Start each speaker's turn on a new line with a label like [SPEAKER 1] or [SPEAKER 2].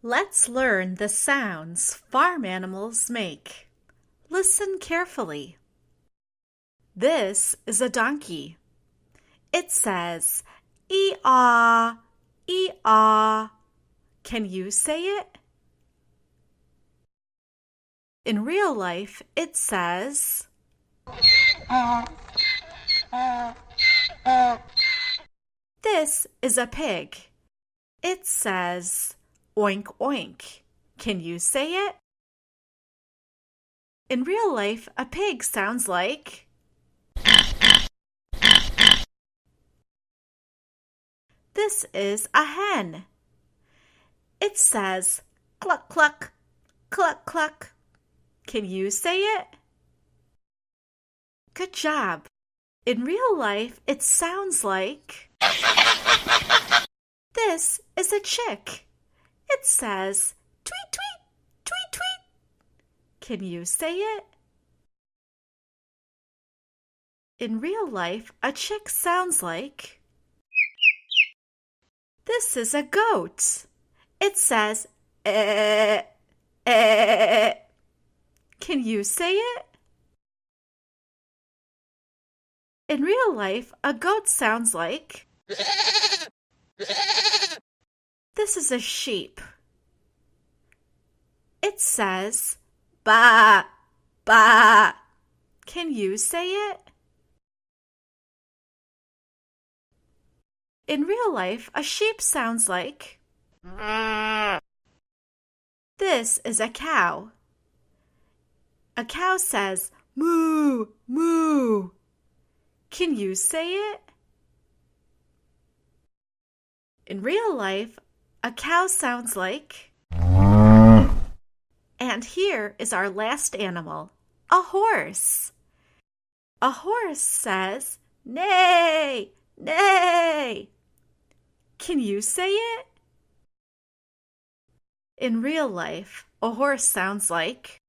[SPEAKER 1] Let's learn the sounds farm animals make. Listen carefully. This is a donkey. It says, ee-aw, ee-aw. Can you say it? In real life, it says, this is a pig. It says, oink, oink. Can you say it? In real life, a pig sounds like, this is a hen. It says, cluck, cluck, cluck, cluck. Can you say it? Good job. In real life, it sounds like, this is a chick. It says, tweet, tweet, tweet, tweet. Can you say it? In real life, a chick sounds like, this is a goat. It says, eh, eh. Can you say it? In real life, a goat sounds like, this is a sheep. It says, ba, ba. Can you say it? In real life, a sheep sounds like, this is a cow. A cow says, moo, moo. Can you say it? In real life, a cow sounds like, and here is our last animal, a horse. A horse says, neigh, neigh. Can you say it? In real life, a horse sounds like,